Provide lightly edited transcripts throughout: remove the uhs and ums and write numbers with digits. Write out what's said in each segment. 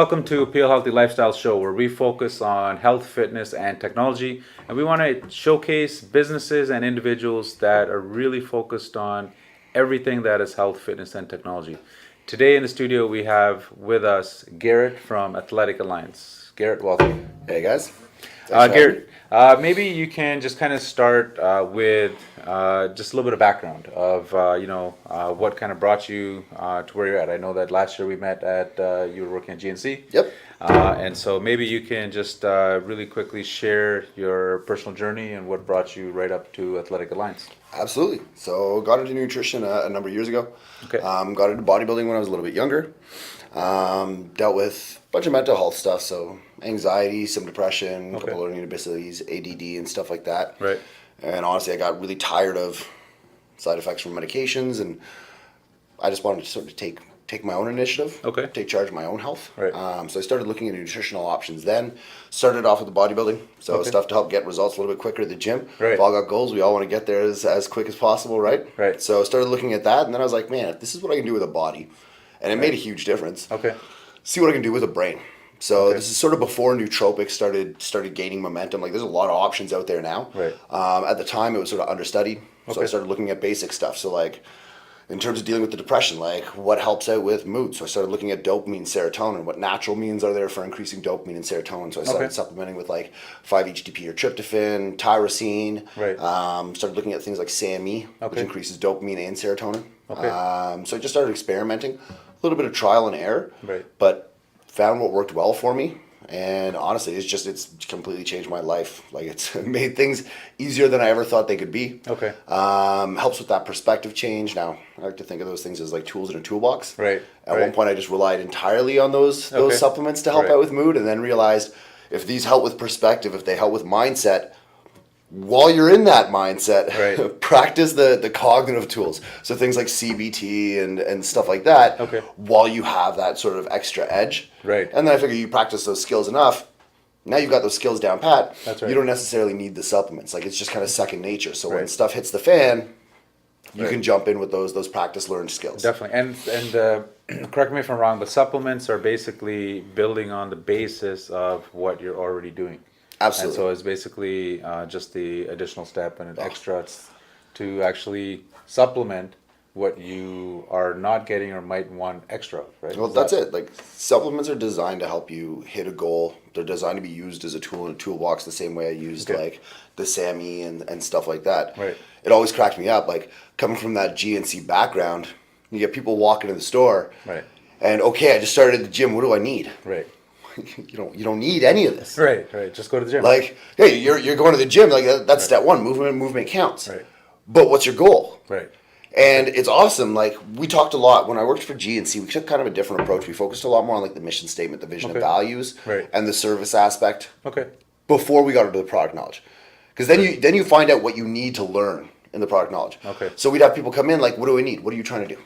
welcome to Peel Healthy Lifestyle Show, where we focus on health, fitness, and technology. And we want to showcase businesses and individuals that are really focused on everything that is health, fitness, and technology. Today in the studio, we have with us Garrett from Athletic Alliance. Garrett, welcome. Hey guys. Garrett, maybe you can just kind of start with just a little bit of background of what kind of brought you to where you're at. I know that last year we met at you were working at GNC. Yep. And so maybe you can just really quickly share your personal journey and what brought you right up to Athletic Alliance. Absolutely. So got into nutrition a number of years ago. Okay. Got into bodybuilding when I was a little bit younger. Dealt with a bunch of mental health stuff, so anxiety, some depression, a couple of learning disabilities, ADD, and stuff like that. Right. And honestly, I got really tired of side effects from medications, and I just wanted to sort of take my own initiative, take charge of my own health. Right. So I started looking at nutritional options then. Started off with the bodybuilding, so stuff to help get results a little bit quicker at the gym. Right. We've all got goals. We all want to get there as quick as possible, right? Right. So I started looking at that, and then I was like, man, if this is what I can do with a body, and it made a huge difference. Okay. See what I can do with a brain. So this is sort of before nootropics started gaining momentum. Like there's a lot of options out there now. Right. At the time, it was sort of understudied. So I started looking at basic stuff. So like, in terms of dealing with the depression, like what helps out with mood. So I started looking at dopamine, serotonin, what natural means are there for increasing dopamine and serotonin. So I started supplementing with like 5-HTP or tryptophan, tyrosine. Right. Started looking at things like SAMe, which increases dopamine and serotonin. Okay. So I just started experimenting, a little bit of trial and error, Right. but found what worked well for me. And honestly, it's completely changed my life. Like it's made things easier than I ever thought they could be. Okay. Helps with that perspective change. Now, I like to think of those things as like tools in a toolbox. Right. At one point, I just relied entirely on those supplements to help out with mood, and then realized if these help with perspective, if they help with mindset, while you're in that mindset, practice the cognitive tools. So things like CBT and stuff like that, while you have that sort of extra edge. Right. And then I figure you practice those skills enough, now you've got those skills down pat. That's right. You don't necessarily need the supplements. Like it's just kind of second nature. So when stuff hits the fan, you can jump in with those practice learned skills. Definitely. And correct me if I'm wrong, but supplements are basically building on the basis of what you're already doing. Absolutely. And so it's basically just the additional step and an extra to actually supplement what you are not getting or might want extra, right? Well, that's it. Like supplements are designed to help you hit a goal. They're designed to be used as a tool in a toolbox the same way I used like the SAMe and stuff like that. Right. It always cracked me up. Like coming from that GNC background, you get people walking in the store. Right. And I just started at the gym. What do I need? Right. You don't need any of this. Right. Just go to the gym. Like, hey, you're going to the gym. Like that's step one. Movement counts. Right. But what's your goal? Right. And it's awesome. Like we talked a lot when I worked for GNC. We took kind of a different approach. We focused a lot more on like the mission statement, the vision and values, and the service aspect. Before we got into the product knowledge, because then you find out what you need to learn in the product knowledge. So we'd have people come in like, what do I need? What are you trying to do?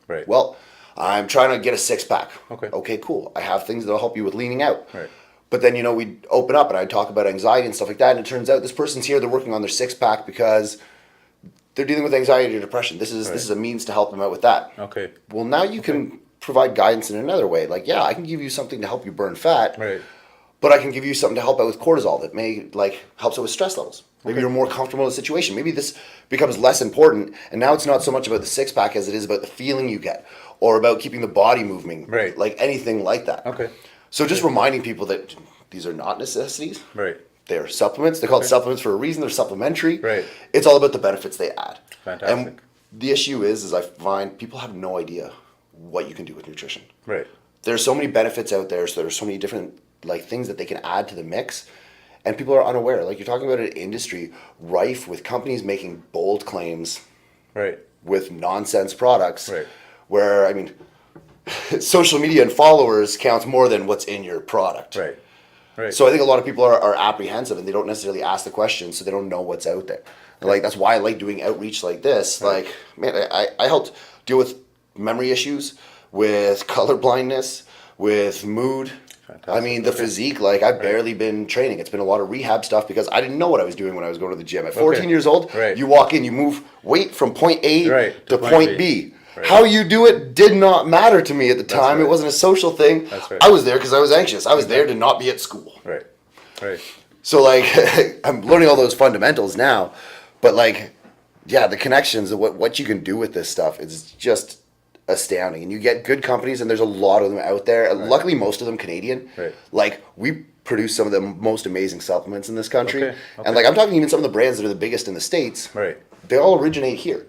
Right. Well, I'm trying to get a 6-pack. Okay, cool. I have things that'll help you with leaning out. Right. But then, we'd open up and I'd talk about anxiety and stuff like that. And it turns out this person's here, they're working on their 6-pack because they're dealing with anxiety or depression. This is a means to help them out with that. Okay. Well, now you can provide guidance in another way. Like, I can give you something to help you burn fat. Right. But I can give you something to help out with cortisol that may helps out with stress levels. Maybe you're more comfortable in a situation. Maybe this becomes less important, and now it's not so much about the 6-pack as it is about the feeling you get, or about keeping the body moving, like anything like that. So just reminding people that these are not necessities. Right. They're supplements. They're called supplements for a reason. They're supplementary. Right. It's all about the benefits they add. Fantastic. And the issue is I find people have no idea what you can do with nutrition. Right. There's so many benefits out there. So there's so many different things that they can add to the mix, and people are unaware. Like you're talking about an industry rife with companies making bold claims, with nonsense products, where social media and followers counts more than what's in your product. Right. So I think a lot of people are apprehensive and they don't necessarily ask the question, so they don't know what's out there. Like that's why I like doing outreach like this. Like, man, I helped deal with memory issues, with color blindness, with mood. Fantastic. The physique, I've barely been training. It's been a lot of rehab stuff because I didn't know what I was doing when I was going to the gym. At 14 years old, you walk in, you move weight from point A to point B. How you do it did not matter to me at the time. Right. It wasn't a social thing. That's right. I was there because I was anxious. I was there to not be at school. Right. Right. So like, I'm learning all those fundamentals now, but like, yeah, the connections of what you can do with this stuff is just astounding. And you get good companies, and there's a lot of them out there. Right. Luckily, most of them Canadian. Right. Like, we produce some of the most amazing supplements in this country. Okay. And like, I'm talking even some of the brands that are the biggest in the States. Right. They all originate here.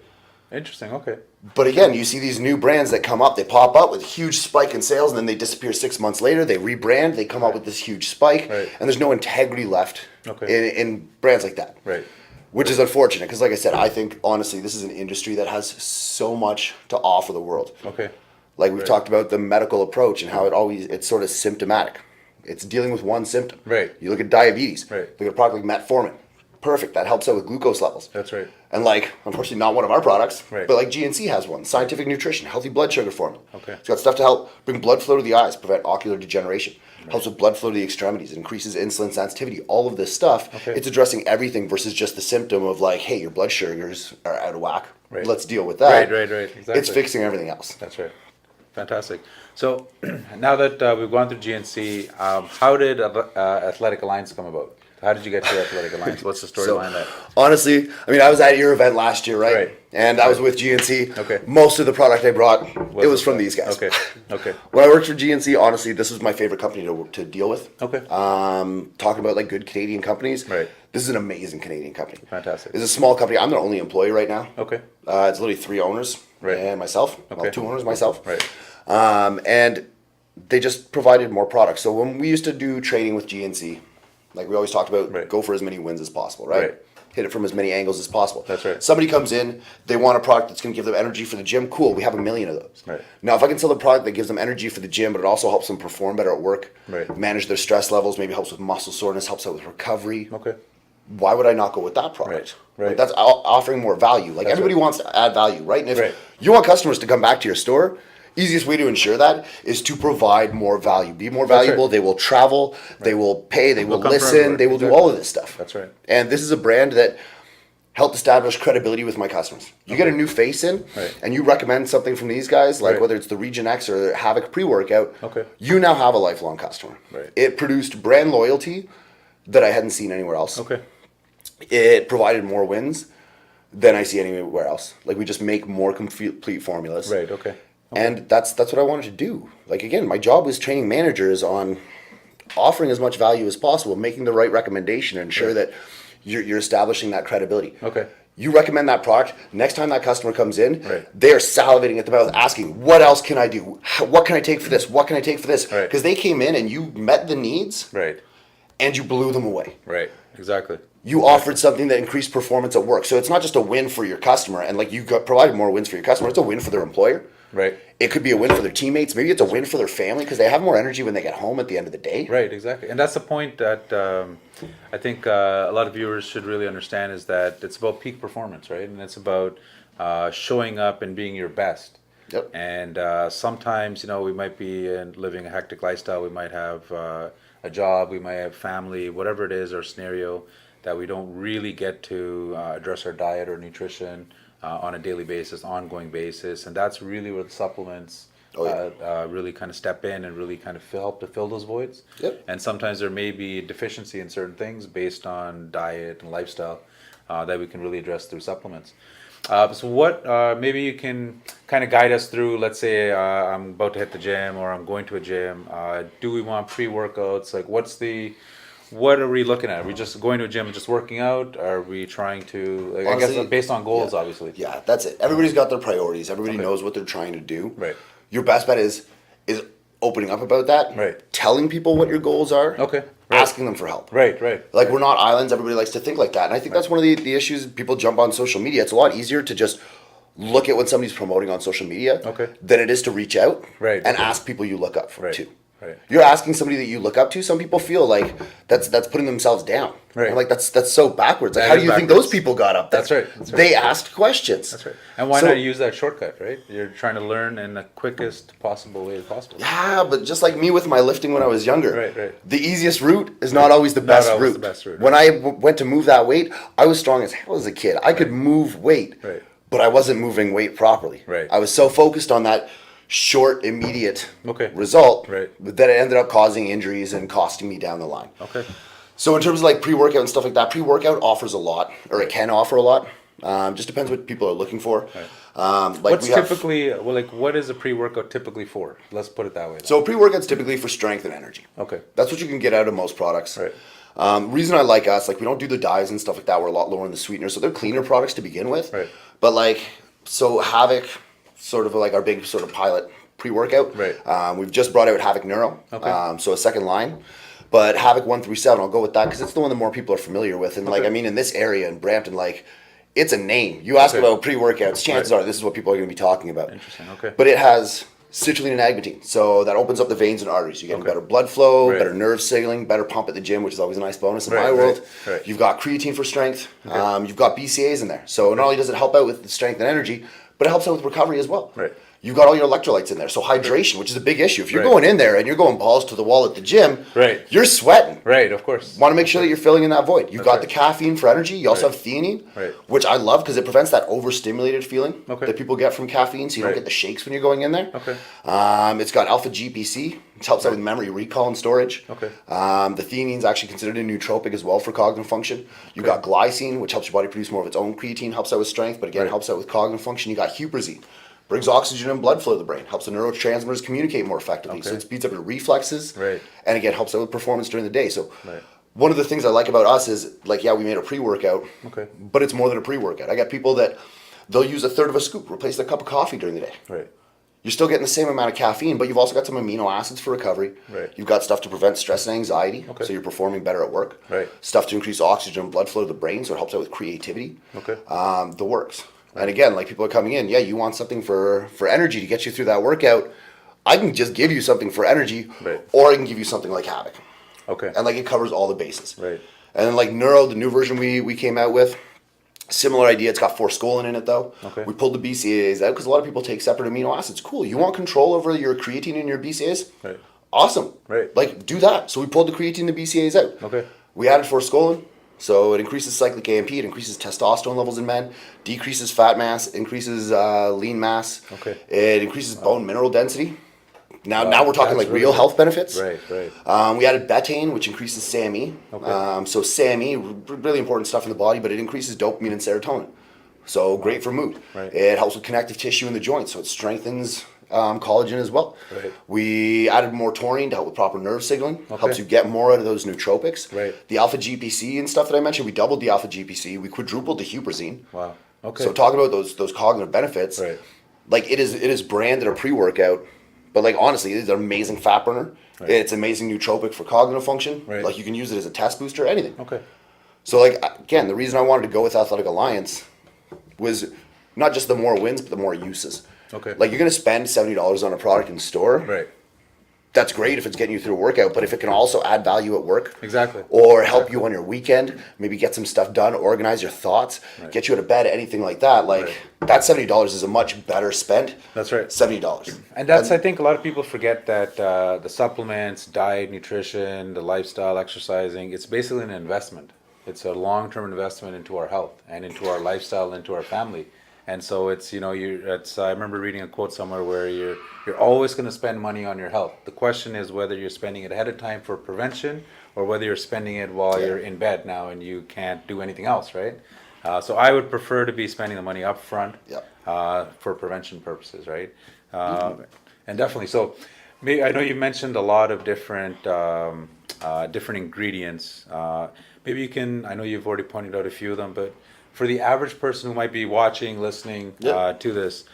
Interesting. Okay. But again, you see these new brands that come up, they pop up with a huge spike in sales, and then they disappear 6 months later. They rebrand, they come up with this huge spike, Right. and there's no integrity left in brands like that. Right. Which is unfortunate, because like I said, I think honestly this is an industry that has so much to offer the world. Okay. Like we've talked about the medical approach and how it's sort of symptomatic. It's dealing with one symptom. Right. You look at diabetes. Right. Look at a product like metformin. Perfect. That helps out with glucose levels. That's right. And like, unfortunately, not one of our products, Right. but like GNC has one. Scientific Nutrition, healthy blood sugar formula. Okay. It's got stuff to help bring blood flow to the eyes, prevent ocular degeneration. Helps with blood flow to the extremities, increases insulin sensitivity. All of this stuff, it's addressing everything versus just the symptom of like, hey, your blood sugars are out of whack. Right. Let's deal with that. Right. Exactly. It's fixing everything else. That's right. Fantastic. So now that we've gone through GNC, how did Athletic Alliance come about? How did you get to Athletic Alliance? What's the storyline there? Honestly, I mean, I was at your event last year, right? Right. And I was with GNC. Okay. Most of the product I brought, it was from these guys. Okay. When I worked for GNC, honestly, this was my favorite company to deal with. Okay. Talking about like good Canadian companies. Right. This is an amazing Canadian company. Fantastic. It's a small company. I'm their only employee right now. Okay. It's literally 3 owners Right. and myself. Okay. Well, 2 owners, myself. Right. And they just provided more products. So when we used to do trading with GNC, like we always talked about, go for as many wins as possible, right? Hit it from as many angles as possible. That's right. Somebody comes in, they want a product that's going to give them energy for the gym. Cool, we have 1 million of those. Right. Now, if I can sell a product that gives them energy for the gym, but it also helps them perform better at work, Right. manage their stress levels, maybe helps with muscle soreness, helps out with recovery. Okay. Why would I not go with that product? Right. Like, that's offering more value. Like everybody wants to add value, right? And if Right. you want customers to come back to your store, easiest way to ensure that is to provide more value. Be more valuable. right. They will travel. They will pay. They will come listen. forever. They will do all of this stuff. That's right. And this is a brand that helped establish credibility with my customers. You get a new face in, Right. and you recommend something from these guys, like Right. whether it's the Region X or the Havoc pre-workout, Okay. you now have a lifelong customer. Right. It produced brand loyalty that I hadn't seen anywhere else. Okay. It provided more wins than I see anywhere else. Like we just make more complete formulas. Right. Okay. And that's what I wanted to do. Like again, my job was training managers on offering as much value as possible, making the right recommendation, and ensure that you're establishing that credibility. Okay. You recommend that product. Next time that customer comes in, Right. they are salivating at the mouth, asking, "What else can I do? What can I take for this? What can I take for this?" Right. Because they came in and you met the needs, Right. and you blew them away. Right. Exactly. You offered something that increased performance at work. So it's not just a win for your customer, and like provided more wins for your customer. It's a win for their employer. Right. It could be a win for their teammates. Maybe it's a win for their family because they have more energy when they get home at the end of the day. Right, exactly. And that's the point that I think a lot of viewers should really understand, is that it's about peak performance, right? And it's about showing up and being your best. Yep. And sometimes, we might be living a hectic lifestyle. We might have a job, we might have family, whatever it is, or scenario, that we don't really get to address our diet or nutrition on a daily basis, ongoing basis. And that's really where the supplements really kind of step in and really kind of help to fill those voids. Yep. And sometimes there may be deficiency in certain things based on diet and lifestyle that we can really address through supplements. So what, maybe you can kind of guide us through, let's say I'm about to hit the gym, or I'm going to a gym. Do we want pre-workouts? Like what are we looking at? Are we just going to a gym and just working out? Are we trying to, I Honestly, guess based on goals, obviously. Yeah, that's it. Everybody's got their priorities. Everybody knows what they're trying to do. Right. Your best bet is opening up about that. Right. Telling people what your goals are. Okay. Right. Asking them for help. Right. Like, we're not islands. Everybody likes to think like that. And I think that's one of the issues. People jump on social media. It's a lot easier to just look at what somebody's promoting on social media than it is to reach out and ask people you look up to. Right. You're asking somebody that you look up to. Some people feel like that's putting themselves down. Right. I'm like, that's so backwards. Like, That how is do you think backwards. those people got up there? That's right. They asked questions. That's right. And why not use that shortcut, right? You're trying to learn in the quickest possible way possible. Yeah, but just like me with my lifting when I was younger, Right. the easiest route is not always the best route. The best route. When I went to move that weight, I was strong as hell as a kid. I could move weight. Right. but I wasn't moving weight properly. Right. I was so focused on that short, immediate Okay. result Right. that it ended up causing injuries and costing me down the line. Okay. So in terms of like pre-workout and stuff like that, pre-workout offers a lot, or it can offer a lot. Just depends what people are looking for. Right. Like What's typically, well, like, what is a pre-workout typically for? Let's put it that way. So pre-workout's typically for strength and energy. Okay. That's what you can get out of most products. Right. Reason I like us, like we don't do the dyes and stuff like that. We're a lot lower in the sweetener, so they're cleaner products to begin with. Right. But like, so Havoc, sort of like our big sort of pilot pre-workout. Right. We've just brought out Havoc Neuro. Okay. So a second line. But Havoc 137, I'll go with that because it's the one that more people are familiar with. And like, I mean, in this area in Brampton, like, it's a name. You ask about pre-workouts, chances are this is what people are going to be talking about. Interesting. Okay. But it has citrulline and agmatine, so that opens up the veins and arteries. You're getting better blood flow, better nerve signaling, better pump at the gym, which is always a nice bonus in my world. Right. You've got creatine for strength. You've got BCAAs in there. So not only does it help out with the strength and energy, but it helps out with recovery as well. Right. You've got all your electrolytes in there. So hydration, which is a big issue. If you're going in there and you're going balls to the wall at the gym, you're sweating. Right, of course. Want to make sure that you're filling in that void. You've got the caffeine for energy. You also have theanine, which I love because it prevents that overstimulated feeling that people get from caffeine, so you don't get the shakes when you're going in there. Okay. It's got alpha GPC, which helps out with memory recall and storage. Okay. The theanine is actually considered a nootropic as well for cognitive function. You've got glycine, which helps your body produce more of its own creatine, helps out with strength, but again, helps out with cognitive function. You got huperzine. Brings oxygen and blood flow to the brain, helps the neurotransmitters communicate more effectively. So it speeds up your reflexes, and again, helps out with performance during the day. So one of the things I like about us is, like, yeah, we made a pre-workout, but it's more than a pre-workout. I got people that they'll use a third of a scoop, replace their cup of coffee during the day. Right. You're still getting the same amount of caffeine, but you've also got some amino acids for recovery. Right. You've got stuff to prevent stress and anxiety, so you're performing better at work. Right. Stuff to increase oxygen and blood flow to the brain, so it helps out with creativity. Okay. The works. And again, like people are coming in, yeah, you want something for energy to get you through that workout. I can just give you something for energy, or I can give you something like Havoc. Okay. And like it covers all the bases. Right. And then like Neuro, the new version we came out with, similar idea. It's got forskolin in it though. Okay. We pulled the BCAAs out because a lot of people take separate amino acids. Cool. You want control over your creatine and your BCAAs? Right. Awesome. Right. Like do that. So we pulled the creatine and the BCAAs out. Okay. We added forskolin. So it increases cyclic AMP, it increases testosterone levels in men, decreases fat mass, increases lean mass. Okay. It increases bone mineral density. Now we're talking like really real good. health benefits. Right, right. We added betaine, which increases SAMe. Okay. So SAMe, really important stuff in the body, but it increases dopamine and serotonin. So great for mood. Right. It helps with connective tissue in the joints, so it strengthens collagen as well. Right. We added more taurine to help with proper nerve signaling. Okay. Helps you get more out of those nootropics. Right. The alpha GPC and stuff that I mentioned, we doubled the alpha GPC. We quadrupled the huperzine. Wow. Okay. So talking about those cognitive benefits, Right. like it is branded a pre-workout, but like honestly, it is an amazing fat burner. Right. It's amazing nootropic for cognitive function. Right. Like you can use it as a test booster, anything. Okay. So like again, the reason I wanted to go with Athletic Alliance was not just the more wins, but the more uses. Okay. Like you're gonna spend $70 on a product in store. Right. That's great if it's getting you through a workout, but if it can also add value at work, Exactly. or help you on your weekend, maybe get some stuff done, organize your thoughts, Right. get you out of bed, anything like that, like that $70 is a much better spent. That's right. $70. And that's, I think a lot of people forget that the supplements, diet, nutrition, the lifestyle, exercising, it's basically an investment. It's a long-term investment into our health and into our lifestyle, into our family. And so it's, you know, I remember reading a quote somewhere where you're always going to spend money on your health. The question is whether you're spending it ahead of time for prevention or whether you're spending it while you're in bed now and you can't do anything else, right? So I would prefer to be spending the money up front for prevention purposes, right? And definitely, so maybe, I know you mentioned a lot of different ingredients. Maybe you can, I know you've already pointed out a few of them, but for the average person who might be watching, listening to this,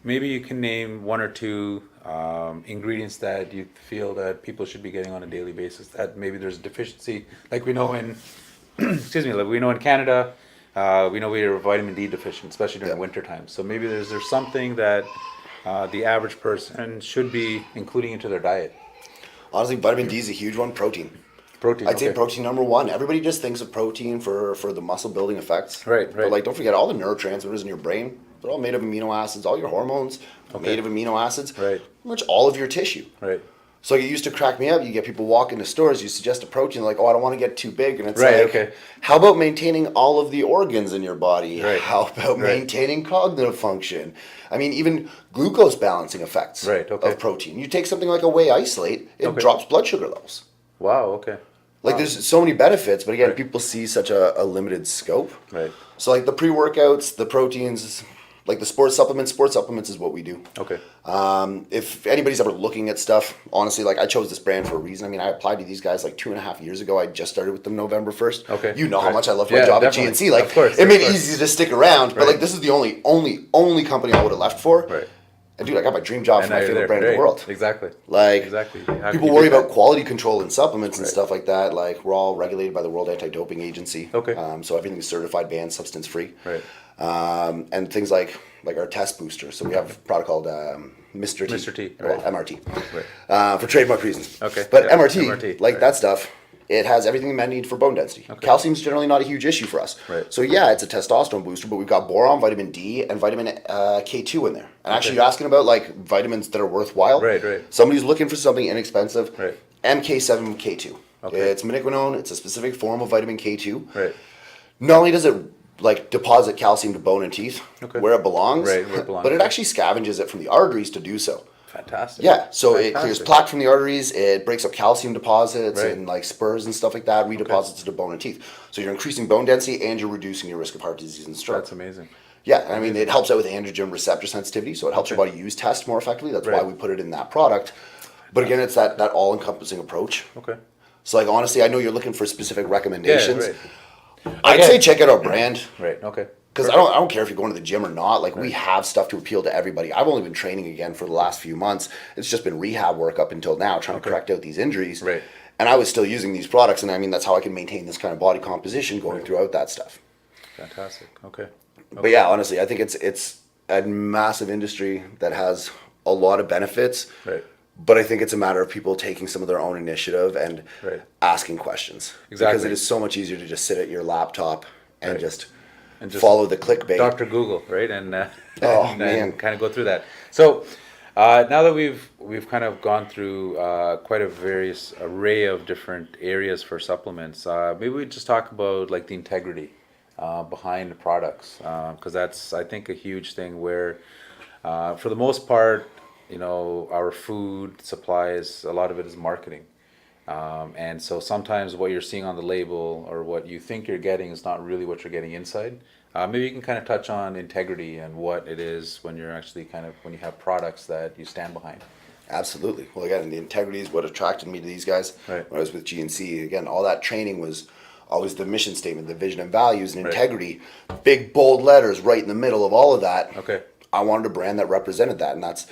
maybe you can name one or two ingredients that you feel that people should be getting on a daily basis, that maybe there's a deficiency, like we know in, excuse me, like we know in Canada, we know we are vitamin D deficient, especially during winter time. So maybe there's something that the average person should be including into their diet. Honestly, vitamin D is a huge one. Protein. I'd say protein number one. Everybody just thinks of protein for the muscle building effects. Right. But like, don't forget all the neurotransmitters in your brain. They're all made of amino acids. All your hormones are made of amino acids. Right. Pretty much all of your tissue. Right. So it used to crack me up. You get people walk into stores, you suggest a protein, like, oh, I don't want to get too big. And it's like, how about maintaining all of the organs in your body? Right. How about maintaining cognitive function? I mean, even glucose balancing effects of protein. You take something like a whey isolate, it drops blood sugar levels. Wow, okay. Like there's so many benefits, but again, people see such a limited scope. Right. So like the pre-workouts, the proteins, like the sports supplements is what we do. Okay. If anybody's ever looking at stuff, honestly, like I chose this brand for a reason. I mean, I applied to these guys like 2.5 years ago. I just started with them November 1st. Okay. You know how much I loved my job definitely. at GNC. Like, of course, it made it easy to stick around. But like, this is the only company I would have left for. Right. And dude, I got my dream job for my favorite brand in the world. Exactly. Like, How people worry about quality control in supplements and stuff like that. Like, we're all regulated by the World Anti-Doping Agency. Okay. So everything's certified, banned, substance free. Right. And things like our test booster. So we have a product called Mr. T. Mr. T. Well, Right. MRT. Right. For trademark reasons. Okay. But Yeah, MRT, like that stuff, it has everything men need for bone density. Okay. Calcium's generally not a huge issue for us. Right. So yeah, it's a testosterone booster, but we've got boron, vitamin D, and vitamin K2 in there. And actually, you're asking about like vitamins that are worthwhile. Right. Somebody's looking for something inexpensive. Right. MK7, K2. Okay. It's miniquinone. It's a specific form of vitamin K2. Right. Not only does it like deposit calcium to bone and teeth where it belongs, Right, where it belongs, but it actually scavenges it from the arteries to do so. Fantastic. Yeah, so it clears plaque from the arteries, it breaks up calcium deposits and like spurs and stuff like that, redeposits to bone and teeth. So you're increasing bone density and you're reducing your risk of heart disease and stroke. That's amazing. Yeah, I mean, it helps out with androgen receptor sensitivity, so it helps your body use test more effectively. That's why we put it in that product. But again, it's that all-encompassing approach. Okay. So like, honestly, I know you're looking for specific recommendations. Yeah, right. I'd say check out our brand. Right, okay. Because I don't care if you're going to the gym or not. Like, we have stuff to appeal to everybody. I've only been training again for the last few months. It's just been rehab work up until now, trying to correct out these injuries. Right. And I was still using these products, and I mean, that's how I can maintain this kind of body composition going throughout that stuff. Fantastic. Okay. But yeah, honestly, I think it's a massive industry that has a lot of benefits. Right. But I think it's a matter of people taking some of their own initiative and asking questions. Exactly. Because it is so much easier to just sit at your laptop and just and just follow the clickbait. Dr. Google, right? And man, kind of go through that. So now that we've kind of gone through quite a various array of different areas for supplements, maybe we just talk about like the integrity behind the products, because that's, I think, a huge thing where for the most part, you know, our food supplies, a lot of it is marketing. And so sometimes what you're seeing on the label or what you think you're getting is not really what you're getting inside. Maybe you can kind of touch on integrity and what it is when you're actually when you have products that you stand behind. Absolutely. Well, again, the integrity is what attracted me to these guys. Right. When I was with GNC, again, all that training was always the mission statement, the vision and values and integrity, big bold letters right in the middle of all of that. Okay. I wanted a brand that represented that, and that's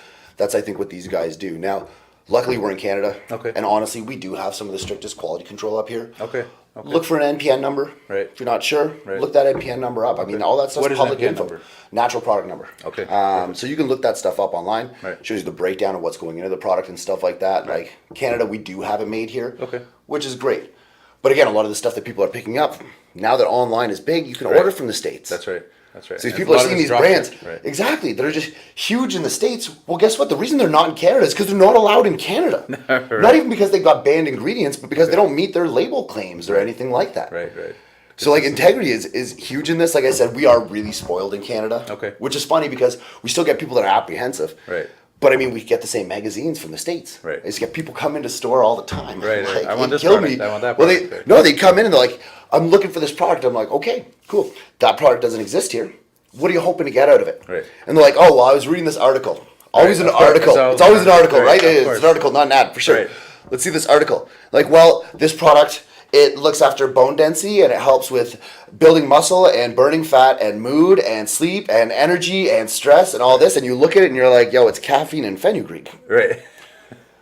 I think what these guys do. Now, luckily we're in Canada, and honestly, we do have some of the strictest quality control up here. Okay. Look for an NPN number. Right. If you're not sure, look that NPN number up. I mean, all that stuff's public info. Number? Natural product number. Okay. So you can look that stuff up online. Right. Shows you the breakdown of what's going into the product and stuff like that. Right. Like Canada, we do have it made here. Okay. Which is great. But again, a lot of the stuff that people are picking up, now that online is big, you can order from the States. That's right. That's right. So these people are seeing these brands, right. exactly, that are just huge in the States. Well, guess what? The reason they're not in Canada is because they're not allowed in Canada. Right. Not even because they've got banned ingredients, but because they don't meet their label claims or anything like that. Right. So like integrity is huge in this. Like I said, we are really spoiled in Canada. Okay. Which is funny because we still get people that are apprehensive. Right. But I mean, we get the same magazines from the States. Right. I just get people come into store all the time. Right. Like, I want this kill product. me. I want that Well, product. they come in and they're like, I'm looking for this product. I'm like, okay, cool. That product doesn't exist here. What are you hoping to get out of it? Right. And they're like, oh, well, I was reading this article. Always an article. It's always an article, right? It's an article, not an ad, for sure. Right. Let's see this article. Like, well, this product, it looks after bone density and it helps with building muscle and burning fat and mood and sleep and energy and stress and all this. And you look at it and you're like, yo, it's caffeine and fenugreek. Right.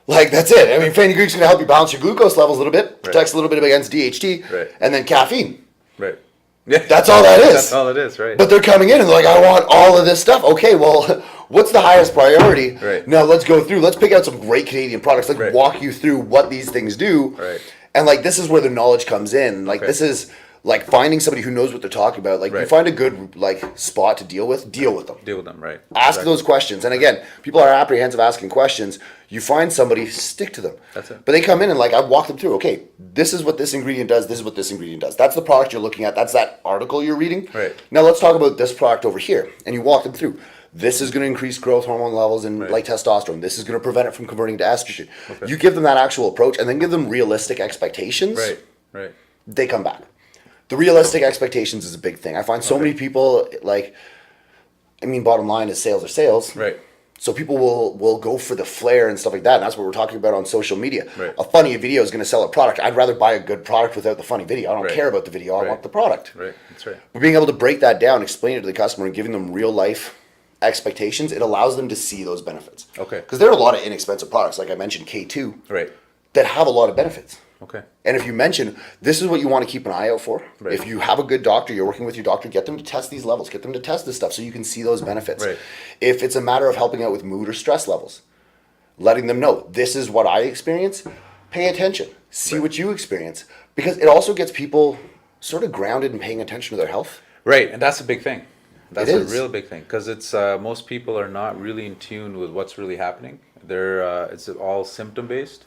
Like, that's it. I mean, fenugreek's going to help you balance your glucose levels a little bit, protects a little bit against DHT, and then caffeine. Right. Yeah. That's all that is. That's all it is, right. But they're coming in and they're like, I want all of this stuff. Okay, well, what's the highest priority? Right. Now let's go through. Let's pick out some great Canadian products. Let's walk you through what these things do. Right. And like, this is where the knowledge comes in. Like, this is Like finding somebody who knows what they're talking about. Like you find a good like spot to deal with them. Deal with them, right. Ask those questions. And again, people are apprehensive asking questions. You find somebody, stick to them. That's it. But they come in and like I walk them through, okay, this is what this ingredient does, this is what this ingredient does. That's the product you're looking at, that's that article you're reading. Right. Now let's talk about this product over here. And you walk them through. This is going to increase growth hormone levels and like testosterone. This is going to prevent it from converting to estrogen. Okay. You give them that actual approach and then give them realistic expectations. Right. They come back. The realistic expectations is a big thing. I find so many people like, I mean, bottom line is sales are sales. Right. So people will go for the flair and stuff like that. And that's what we're talking about on social media. Right. A funny video is going to sell a product. I'd rather buy a good product without the funny video. I don't care about the video. I want the product. Right. That's right. But being able to break that down, explain it to the customer and giving them real life expectations, it allows them to see those benefits. Okay. Because there are a lot of inexpensive products, like I mentioned K2, that have a lot of benefits. Okay. And if you mention, this is what you want to keep an eye out for. Right. If you have a good doctor, you're working with your doctor, get them to test these levels, get them to test this stuff so you can see those benefits. Right. If it's a matter of helping out with mood or stress levels, letting them know, this is what I experience, pay attention, see what you experience. Because it also gets people sort of grounded and paying attention to their health. Right, and that's a big thing. That's It a is. real big thing because it's most people are not really in tune with what's really happening. They're it's all symptom based,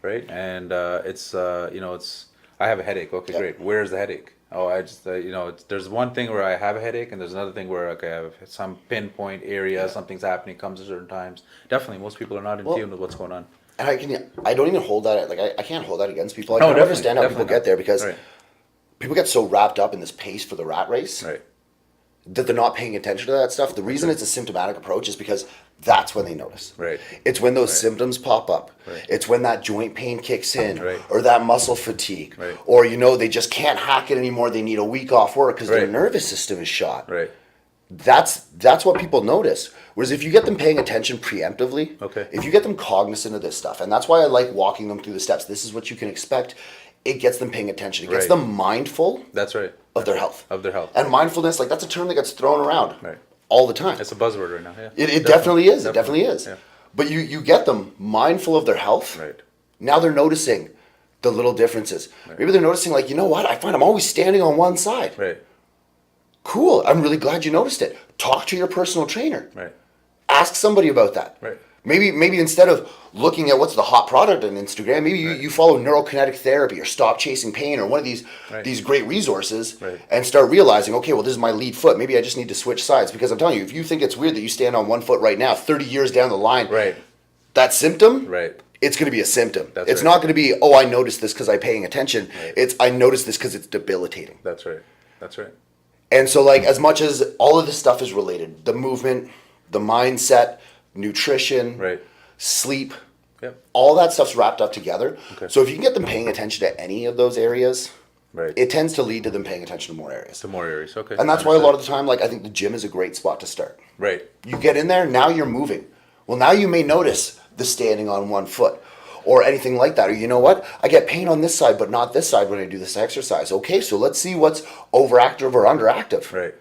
right? And it's it's I have a headache. Okay, great. Where's the headache? Oh, I just there's one thing where I have a headache, and there's another thing where I have some pinpoint area, something's happening, comes at certain times. Definitely, most people are not in tune with what's going on. And I don't even hold that, like I can't hold that against people. I No, can definitely, understand how people get there because people get so wrapped up in this pace for the rat race. Right. That they're not paying attention to that stuff. The reason it's a symptomatic approach is because that's when they notice. Right. It's when those symptoms pop up. Right. It's when that joint pain kicks in, Right. or that muscle fatigue, Right. or they just can't hack it anymore. They need a week off work because their nervous system is shot. Right. That's what people notice. Whereas if you get them paying attention preemptively, if you get them cognizant of this stuff, and that's why I like walking them through the steps. This is what you can expect. It gets them paying attention. It gets them mindful. That's right. Of their health. Of their health. And mindfulness, like that's a term that gets thrown around all the time. It's a buzzword right now. Yeah. It definitely is. It definitely is. Yeah. But you get them mindful of their health. Right. Now they're noticing the little differences. Maybe they're noticing like, you know what? I find I'm always standing on one side. Right. Cool. I'm really glad you noticed it. Talk to your personal trainer. Right. Ask somebody about that. Right. Maybe instead of looking at what's the hot product on Instagram, maybe you follow neurokinetic therapy or Stop Chasing Pain or one of these great resources and start realizing, okay, well, this is my lead foot. Maybe I just need to switch sides because I'm telling you, if you think it's weird that you stand on one foot right now, 30 years down the line, that symptom, it's going to be a symptom. It's not going to be, oh, I noticed this because I'm paying attention. It's, I noticed this because it's debilitating. That's right. That's right. And so like as much as all of this stuff is related, the movement, the mindset, nutrition, sleep, all that stuff's wrapped up together. So if you can get them paying attention to any of those areas, it tends to lead to them paying attention to more areas. Okay. And that's why a lot of the time, like I think the gym is a great spot to start. Right. You get in there, now you're moving. Well, now you may notice the standing on one foot or anything like that. Or you know what? I get pain on this side, but not this side when I do this exercise. Okay, so let's see what's overactive or underactive. Right.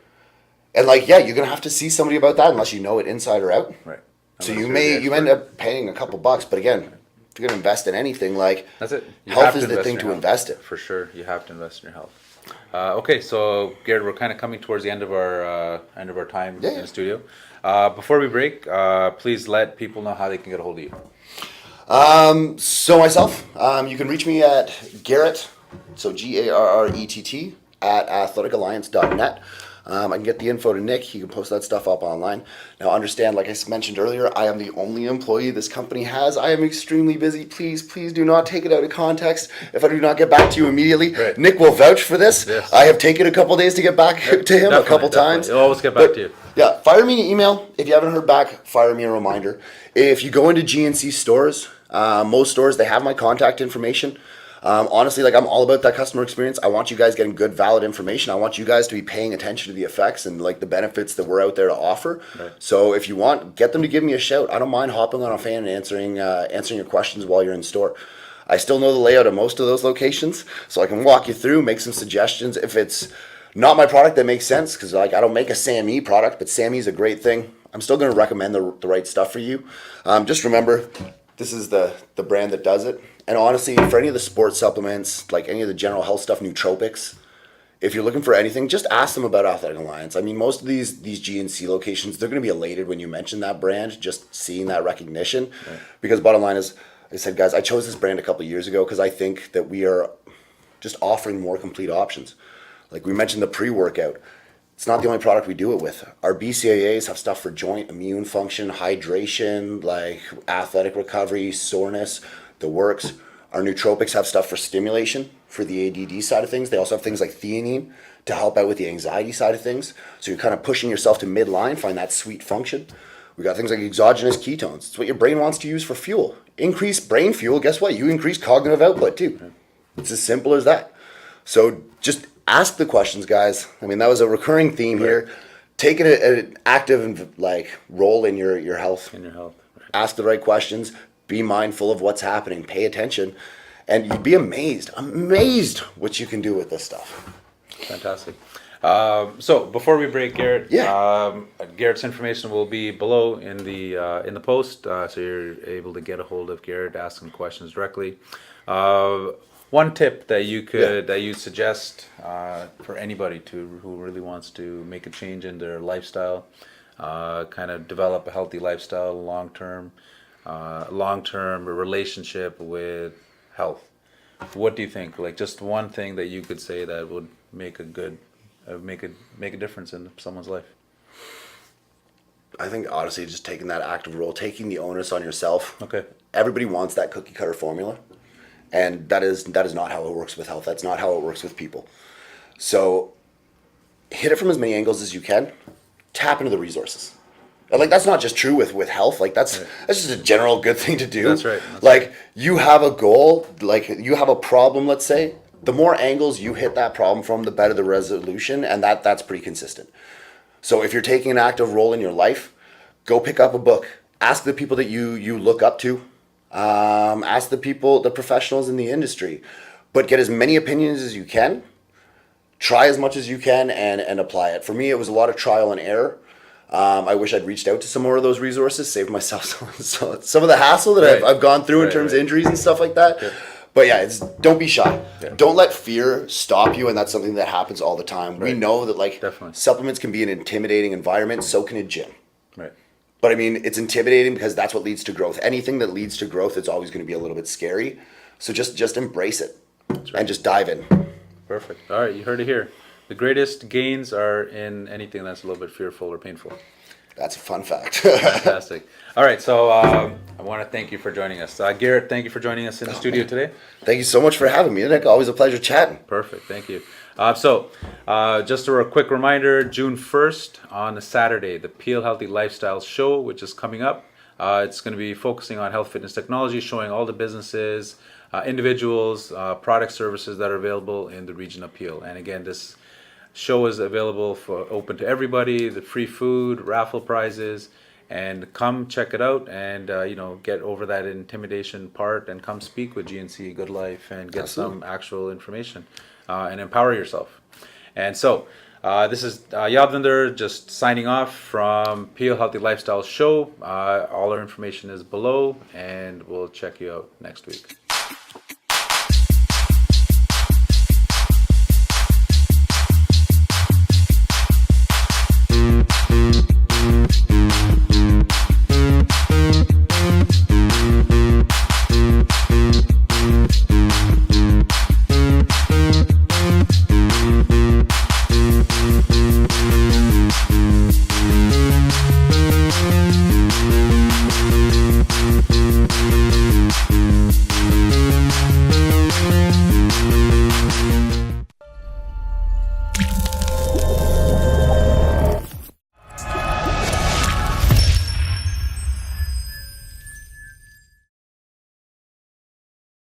And like, yeah, you're going to have to see somebody about that unless you know it inside or out. Right. So you end up paying a couple bucks, but again, if you're going to invest in anything, like that's it. Health is the thing to invest in. For sure, you have to invest in your health. Okay, so Garrett, we're kind of coming towards the end of our time in the studio. Before we break, please let people know how they can get a hold of you. So myself, you can reach me at Garrett, so GARRETT at athleticalliance.net. I can get the info to Nick. He can post that stuff up online. Now understand, like I mentioned earlier, I am the only employee this company has. I am extremely busy. Please do not take it out of context if I do not get back to you immediately. Nick will vouch for this. Yes. I have taken a couple days to get back to him a couple times. He'll always get back to you. Yeah, fire me an email. If you haven't heard back, fire me a reminder. If you go into GNC stores, most stores, they have my contact information. Honestly, like I'm all about that customer experience. I want you guys getting good, valid information. I want you guys to be paying attention to the effects and like the benefits that we're out there to offer. So if you want, get them to give me a shout. I don't mind hopping on a fan and answering your questions while you're in store. I still know the layout of most of those locations, so I can walk you through, make some suggestions. If it's not my product that makes sense, because like I don't make a SAMe product, but SAMe is a great thing. I'm still going to recommend the right stuff for you. Just remember, this is the brand that does it. And honestly, for any of the sports supplements, like any of the general health stuff, nootropics, if you're looking for anything, just ask them about Athletic Alliance. I mean, most of these GNC locations, they're going to be elated when you mention that brand, just seeing that recognition. Right. Because bottom line is, I said, guys, I chose this brand a couple of years ago because I think that we are just offering more complete options. Like we mentioned the pre-workout. It's not the only product we do it with. Our BCAAs have stuff for joint immune function, hydration, like athletic recovery, soreness, the works. Our nootropics have stuff for stimulation, for the ADD side of things. They also have things like theanine to help out with the anxiety side of things. So you're kind of pushing yourself to midline, find that sweet function. We got things like exogenous ketones. It's what your brain wants to use for fuel. Increase brain fuel, guess what? You increase cognitive output too. It's as simple as that. So just ask the questions, guys. I mean, that was a recurring theme here. Take an active and role in your health. In your health. Right. Ask the right questions. Be mindful of what's happening. Pay attention, and you'd be amazed what you can do with this stuff. Fantastic. So before we break, Garrett, Garrett's information will be below in the post, so you're able to get a hold of Garrett, ask him questions directly. One tip that you could that you suggest for anybody who really wants to make a change in their lifestyle, kind of develop a healthy lifestyle, long term relationship with health. What do you think? Like just one thing that you could say that would make a good make a difference in someone's life. I think honestly, just taking that active role, taking the onus on yourself. Okay. Everybody wants that cookie cutter formula, and that is not how it works with health. That's not how it works with people. So hit it from as many angles as you can. Tap into the resources. Like that's not just true with health. Like that's just a general good thing to do. That's right. You have a goal, like you have a problem, let's say. The more angles you hit that problem from, the better the resolution, and that's pretty consistent. So if you're taking an active role in your life, go pick up a book. Ask the people that you look up to. Ask the professionals in the industry. But get as many opinions as you can. Try as much as you can and apply it. For me, it was a lot of trial and error. I wish I'd reached out to some more of those resources, saved myself some of the hassle that I've gone through in terms of injuries and stuff like that. Yeah. But don't be shy. Yeah. Don't let fear stop you, and that's something that happens all the time. Right. We know that Definitely. Supplements can be an intimidating environment, so can a gym. Right. But I mean, it's intimidating because that's what leads to growth. Anything that leads to growth, it's always going to be a little bit scary. So just embrace it and just dive in. Perfect. All right, you heard it here. The greatest gains are in anything that's a little bit fearful or painful. That's a fun fact. Fantastic. All right, so I want to thank you for joining us. Garrett, thank you for joining us in the studio today. Thank you so much for having me, Nick. Always a pleasure chatting. Perfect, thank you. Just a quick reminder, June 1st on a Saturday, the Peel Healthy Lifestyle Show, which is coming up. It's going to be focusing on health, fitness, technology, showing all the businesses, individuals, product services that are available in the region of Peel. And again, this show is available open to everybody, the free food, raffle prizes, and come check it out and get over that intimidation part and come speak with GNC Good Life and get some actual information and empower yourself. And so this is Yadevinder just signing off from Peel Healthy Lifestyle Show. All our information is below, and we'll check you out next week.